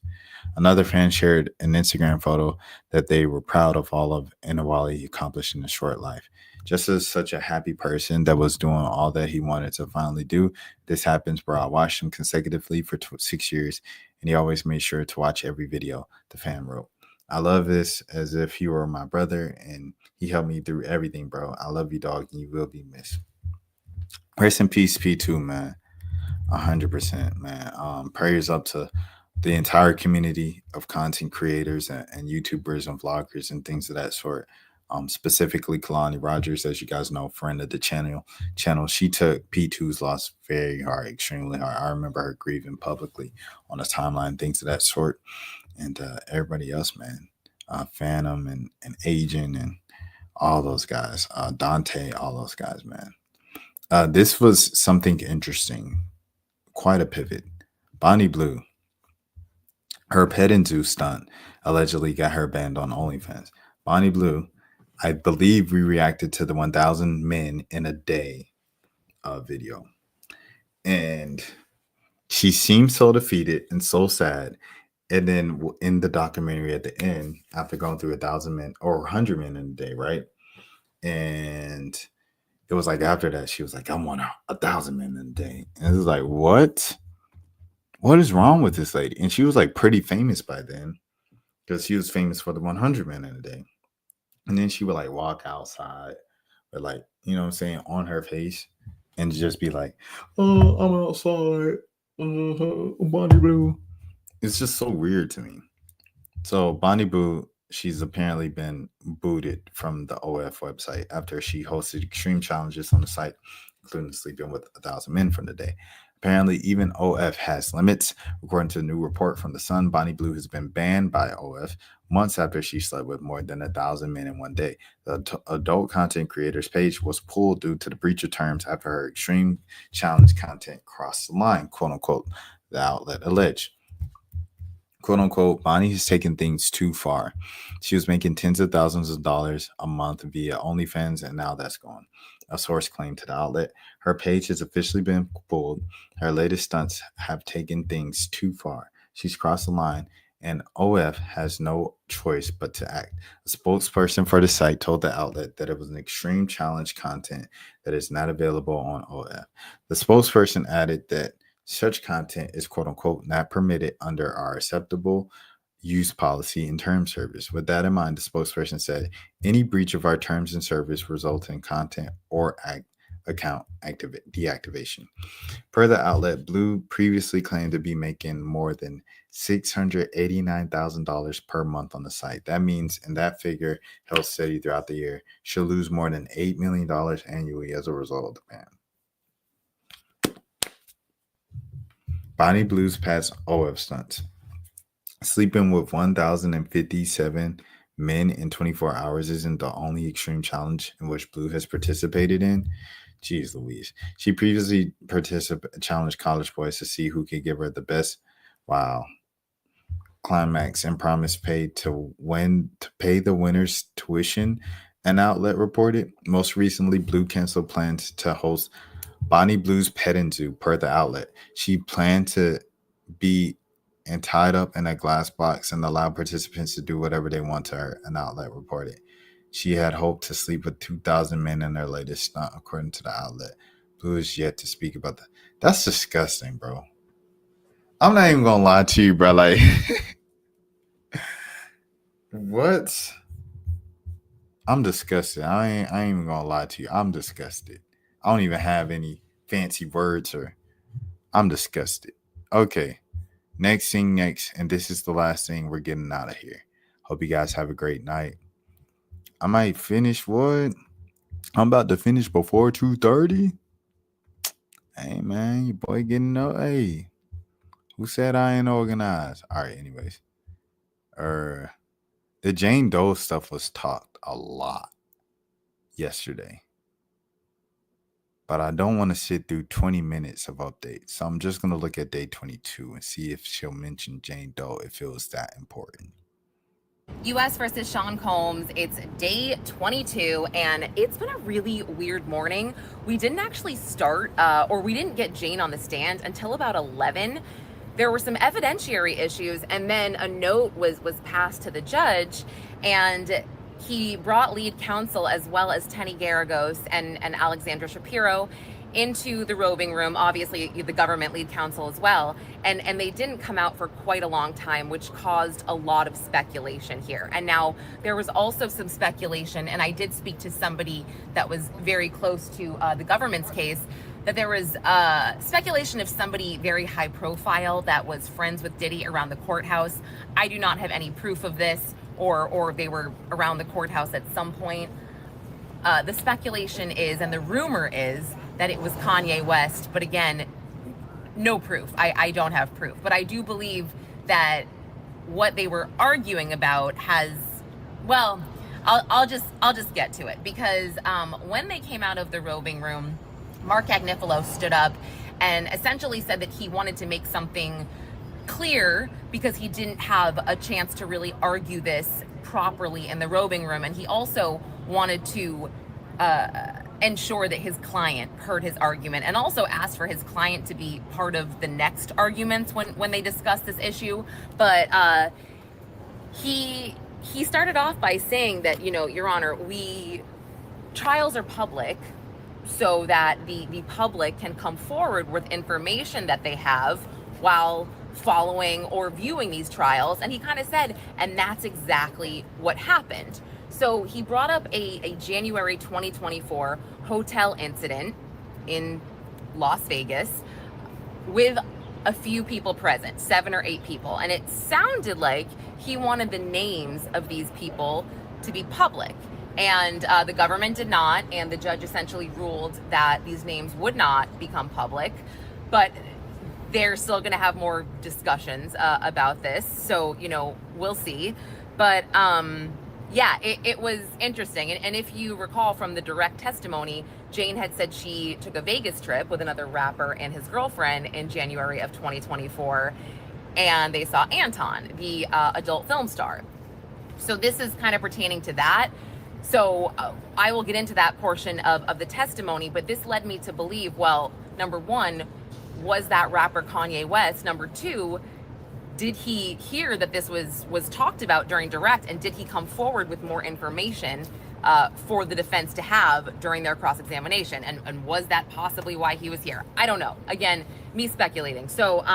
S2: Another fan shared an Instagram photo that they were proud of all of Inawali accomplished in a short life. Just as such a happy person that was doing all that he wanted to finally do, this happens, bro. I watched him consecutively for 6 years, and he always made sure to watch every video, the fan wrote. I love this as if you were my brother, and he helped me through everything, bro. I love you, dog, and you will be missed. Rest in peace, P2, man. 100%, man. Prayers up to the entire community of content creators and YouTubers and vloggers and things of that sort. Specifically, Kalani Rogers, as you guys know, friend of the channel. She took P2's loss very hard, extremely hard. I remember her grieving publicly on the timeline, things of that sort. And everybody else, man, Phantom and Agent and all those guys, Dante, all those guys, man. This was something interesting, quite a pivot. Bonnie Blue, her pet and zoo stunt allegedly got her banned on OnlyFans. Bonnie Blue, I believe we reacted to the 1,000 men in a day video. And she seemed so defeated and so sad. And then in the documentary at the end, after going through 1,000 men or 100 men in a day, right? And it was like after that, she was like, I want 1,000 men in a day. And it was like, what? What is wrong with this lady? And she was like pretty famous by then because she was famous for the 100 men in a day. And then she would like walk outside with like, you know what I'm saying, on her face and just be like, oh, I'm outside. Bonnie Blue. It's just so weird to me. So Bonnie Blue, she's apparently been booted from the OF website after she hosted extreme challenges on the site, including sleeping with 1,000 men for the day. Apparently, even OF has limits. According to a new report from The Sun, Bonnie Blue has been banned by OF months after she slept with more than 1,000 men in one day. The adult content creators page was pulled due to the breach of terms after her extreme challenge content crossed the line, quote unquote, the outlet alleged. Quote unquote, Bonnie has taken things too far. She was making tens of thousands of dollars a month via OnlyFans, and now that's gone. A source claimed to the outlet. Her page has officially been pulled. Her latest stunts have taken things too far. She's crossed the line, and OF has no choice but to act. A spokesperson for the site told the outlet that it was an extreme challenge content that is not available on OF. The spokesperson added that such content is quote unquote not permitted under our acceptable use policy and term service. With that in mind, the spokesperson said, any breach of our terms and service results in content or account deactivation. Per the outlet, Blue previously claimed to be making more than $689,000 per month on the site. That means, and that figure held steady throughout the year, she'll lose more than $8 million annually as a result of the ban. Bonnie Blue's past OF stunts. Sleeping with 1,057 men in 24 hours isn't the only extreme challenge in which Blue has participated in. Jeez Louise. She previously challenged college boys to see who could give her the best climax and promised to pay the winner's tuition, an outlet reported. Most recently, Blue canceled plans to host Bonnie Blue's Pet and Zoo, per the outlet. She planned to be tied up in a glass box and allow participants to do whatever they want to her, an outlet reported. She had hoped to sleep with 2,000 men in her latest stunt, according to the outlet. Blue is yet to speak about that. That's disgusting, bro. I'm not even gonna lie to you, bro. Like, what? I'm disgusted. I ain't even gonna lie to you. I'm disgusted. I don't even have any fancy words, or I'm disgusted. Okay. Next, and this is the last thing, we're getting out of here. Hope you guys have a great night. I might finish what? I'm about to finish before 2:30. Hey, man, your boy getting up. Hey, who said I ain't organized? All right, anyways. The Jane Doe stuff was talked a lot yesterday. But I don't want to sit through 20 minutes of updates. So I'm just going to look at day 22 and see if she'll mention Jane Doe if it was that important.
S7: U.S. versus Sean Combs. It's day 22, and it's been a really weird morning. We didn't actually start, or we didn't get Jane on the stand until about 11. There were some evidentiary issues, and then a note was passed to the judge, and he brought lead counsel as well as Tenny Garagos and Alexandra Shapiro. into the roving room, obviously the government lead counsel as well, and they didn't come out for quite a long time, which caused a lot of speculation here. And now there was also some speculation, and I did speak to somebody that was very close to the government's case, that there was speculation of somebody very high profile that was friends with Diddy around the courthouse. I do not have any proof of this, or they were around the courthouse at some point. The speculation is, and the rumor is, that it was Kanye West, but again, no proof. I don't have proof, but I do believe that what they were arguing about has, well, I'll just get to it, because when they came out of the roving room, Mark Agnifilo stood up and essentially said that he wanted to make something clear because he didn't have a chance to really argue this properly in the roving room, and he also wanted to ensure that his client heard his argument, and also asked for his client to be part of the next arguments when they discussed this issue. But he started off by saying that, Your Honor, trials are public so that the public can come forward with information that they have while following or viewing these trials. And he kind of said, and that's exactly what happened. So he brought up a January 2024 hotel incident in Las Vegas with a few people present, 7 or 8 people. And it sounded like he wanted the names of these people to be public. And the government did not, and the judge essentially ruled that these names would not become public. But they're still going to have more discussions about this. So, we'll see. But yeah, it was interesting. And if you recall from the direct testimony, Jane had said she took a Vegas trip with another rapper and his girlfriend in January of 2024. And they saw Anton, the adult film star. So this is kind of pertaining to that. So I will get into that portion of the testimony, but this led me to believe, well, number one, was that rapper Kanye West? Number two, did he hear that this was talked about during direct, and did he come forward with more information for the defense to have during their cross-examination? And was that possibly why he was here? I don't know. Again, me speculating. So,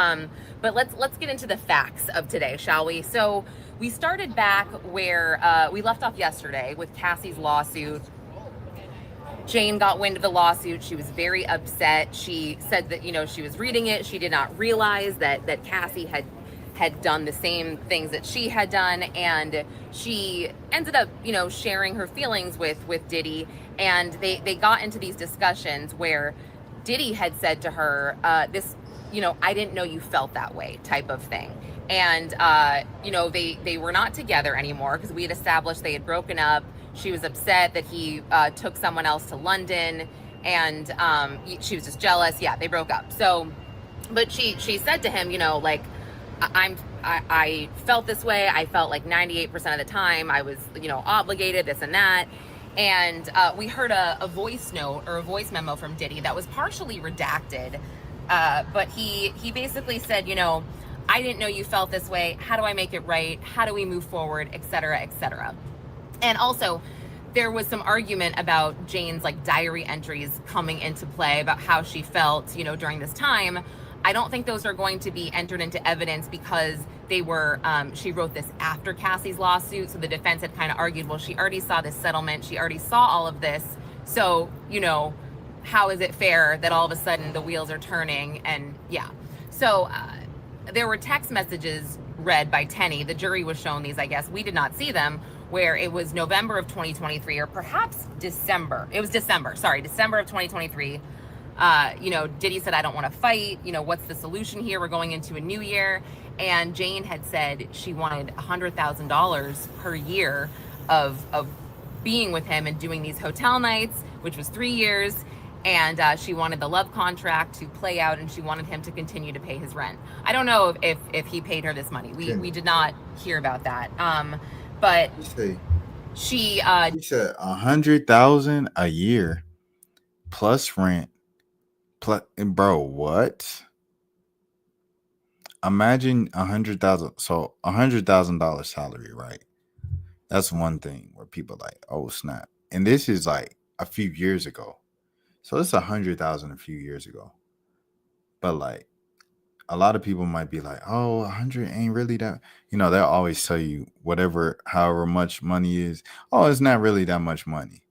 S7: but let's get into the facts of today, shall we? So we started back where we left off yesterday with Cassie's lawsuit. Jane got wind of the lawsuit. She was very upset. She said that, she was reading it. She did not realize that Cassie had done the same things that she had done. And she ended up, sharing her feelings with Diddy. And they got into these discussions where Diddy had said to her, this, I didn't know you felt that way type of thing. And, they were not together anymore because we had established they had broken up. She was upset that he took someone else to London, and she was just jealous. Yeah, they broke up. So, but she said to him, I felt this way. I felt like 98% of the time I was, obligated, this and that. And we heard a voice note or a voice memo from Diddy that was partially redacted. But he basically said, I didn't know you felt this way. How do I make it right? How do we move forward, et cetera, et cetera. And also, there was some argument about Jane's diary entries coming into play about how she felt, during this time. I don't think those are going to be entered into evidence because they were, she wrote this after Cassie's lawsuit. So the defense had kind of argued, well, she already saw this settlement. She already saw all of this. So, how is it fair that all of a sudden the wheels are turning? And yeah, so there were text messages read by Tenny. The jury was shown these, I guess. We did not see them, where it was November of 2023, or perhaps December. It was December of 2023. Diddy said, I don't want to fight. What's the solution here? We're going into a new year. And Jane had said she wanted $100,000 per year of being with him and doing these hotel nights, which was 3 years. And she wanted the love contract to play out, and she wanted him to continue to pay his rent. I don't know if he paid her this money. We did not hear about that. But she said
S2: $100,000 a year plus rent. Bro, what? Imagine $100,000. So $100,000 salary, right? That's one thing where people oh snap. And this is a few years ago. So it's 100,000 a few years ago. But like a lot of people might be like, oh, 100 ain't really that. They'll always tell you however much money is. Oh, it's not really that much money.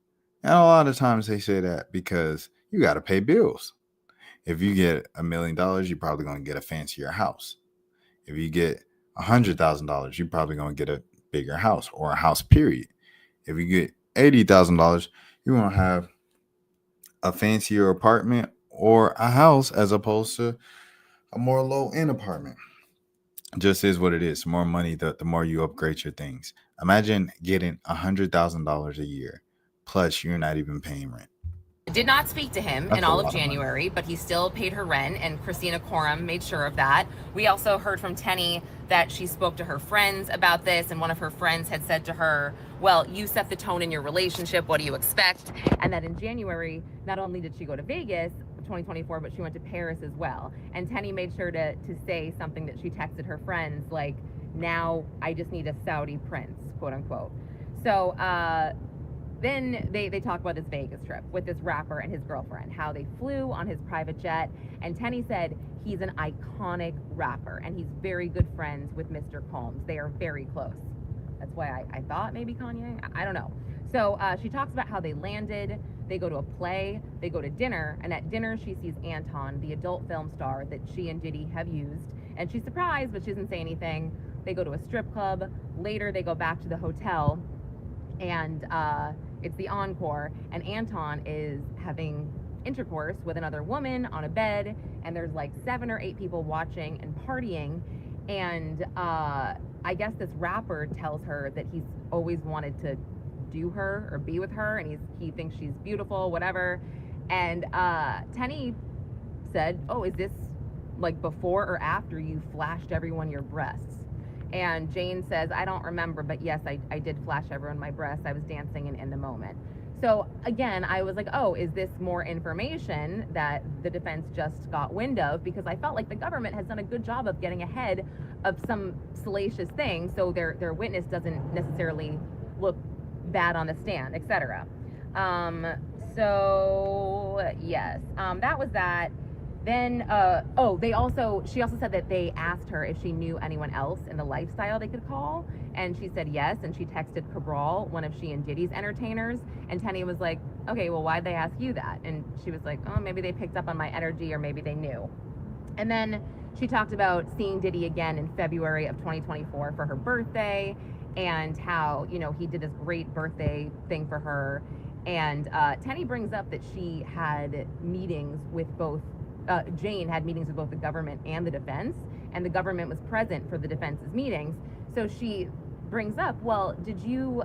S2: And a lot of times they say that because you got to pay bills. If you get $1 million, you're probably going to get a fancier house. If you get $100,000, you're probably going to get a bigger house or a house, period. If you get $80,000, you're going to have a fancier apartment or a house as opposed to a more low-end apartment. Just is what it is. The more money, the more you upgrade your things. Imagine getting $100,000 a year, plus you're not even paying rent.
S7: Did not speak to him
S2: That's
S7: in
S2: a
S7: all
S2: lot
S7: of
S2: of money.
S7: January, but he still paid her rent, and Christina Coram made sure of that. We also heard from Tenny that she spoke to her friends about this, and one of her friends had said to her, well, you set the tone in your relationship, what do you expect? And that in January, not only did she go to Vegas 2024, but she went to Paris as well. And Tenny made sure to say something that she texted her friends, like, now I just need a Saudi prince, quote unquote. So, then they talk about this Vegas trip with this rapper and his girlfriend, how they flew on his private jet. And Tenny said he's an iconic rapper and he's very good friends with Mr. Combs. They are very close. That's why I thought maybe Kanye. I don't know. So she talks about how they landed. They go to a play. They go to dinner. And at dinner, she sees Anton, the adult film star that she and Diddy have used. And she's surprised, but she doesn't say anything. They go to a strip club. Later, they go back to the hotel. And it's the encore, and Anton is having intercourse with another woman on a bed, and there's like 7 or 8 people watching and partying. And I guess this rapper tells her that he's always wanted to do her or be with her, and he thinks she's beautiful, whatever. And Tenny said, oh, is this like before or after you flashed everyone your breasts? And Jane says, I don't remember, but yes, I did flash everyone my breasts. I was dancing in the moment. So again, I was like, oh, is this more information that the defense just got wind of? Because I felt like the government has done a good job of getting ahead of some salacious things, so their witness doesn't necessarily look bad on the stand, etc. So yes, that was that. Then, she also said that they asked her if she knew anyone else in the lifestyle they could call. And she said yes. And she texted Cabral, one of she and Diddy's entertainers. And Tenny was like, okay, well, why'd they ask you that? And she was like, oh, maybe they picked up on my energy, or maybe they knew. And then she talked about seeing Diddy again in February of 2024 for her birthday, and how, he did this great birthday thing for her. And Tenny brings up that she had meetings with both Jane had meetings with both the government and the defense, and the government was present for the defense's meetings. So she brings up, well, did you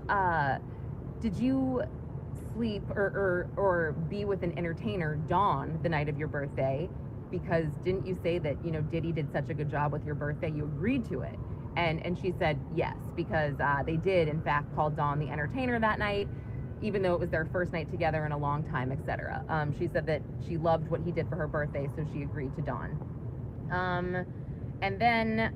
S7: sleep or be with an entertainer, Dawn, the night of your birthday? Because didn't you say that, Diddy did such a good job with your birthday, you agreed to it? And she said yes, because they did in fact call Dawn the entertainer that night, even though it was their first night together in a long time, etc. She said that she loved what he did for her birthday, so she agreed to Dawn. And then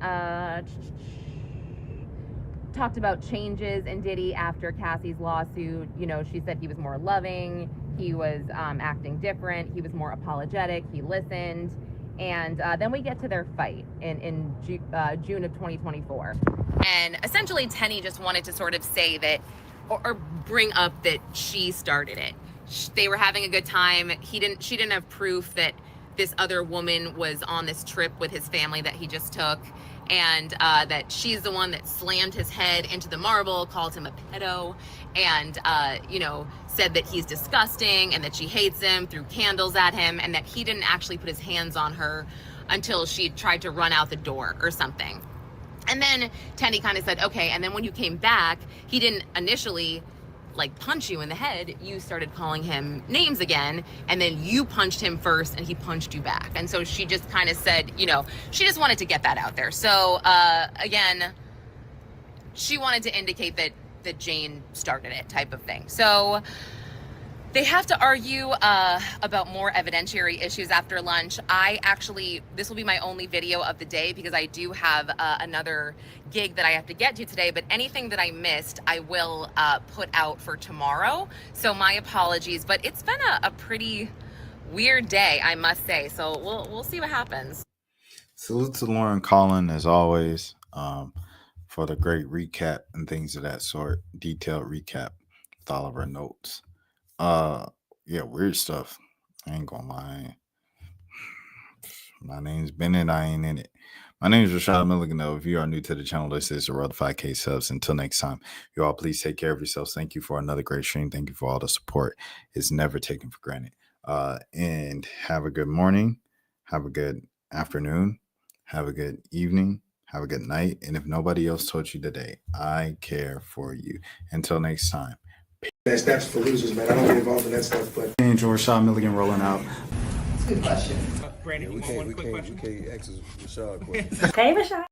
S7: talked about changes in Diddy after Cassie's lawsuit. She said he was more loving, he was acting different, he was more apologetic, he listened. And then we get to their fight in June of 2024. And essentially, Tenny just wanted to sort of say that, or bring up that she started it. They were having a good time. She didn't have proof that this other woman was on this trip with his family that he just took, and that she's the one that slammed his head into the marble, called him a pedo, and said that he's disgusting and that she hates him, threw candles at him, and that he didn't actually put his hands on her until she tried to run out the door or something. And then Tenny kind of said, okay, and then when you came back, he didn't initially punch you in the head. You started calling him names again, and then you punched him first and he punched you back. And so she just kind of said, she just wanted to get that out there. So again, she wanted to indicate that Jane started it, type of thing. So they have to argue about more evidentiary issues after lunch. This will be my only video of the day because I do have another gig that I have to get to today, but anything that I missed, I will put out for tomorrow. So my apologies, but it's been a pretty weird day, I must say. So we'll see what happens.
S2: Salute to Lauren Collin as always, for the great recap and things of that sort. Detailed recap with all of our notes. Yeah, weird stuff. I ain't gonna lie. My name's Bennett. I ain't in it. My name is Rashad Milligan. If you are new to the channel, this is the Road to 5K subs. Until next time, you all please take care of yourselves. Thank you for another great stream. Thank you for all the support. It's never taken for granted. And have a good morning. Have a good afternoon. Have a good evening. Have a good night. And if nobody else told you today, I care for you. Until next time.
S1: That's for losers, man. I don't get involved in that stuff, but.
S2: Angel Rashad Milligan rolling out.
S4: Good question.
S5: Brandon,
S8: We can't ask Rashad a question.
S9: Hey, Rashad.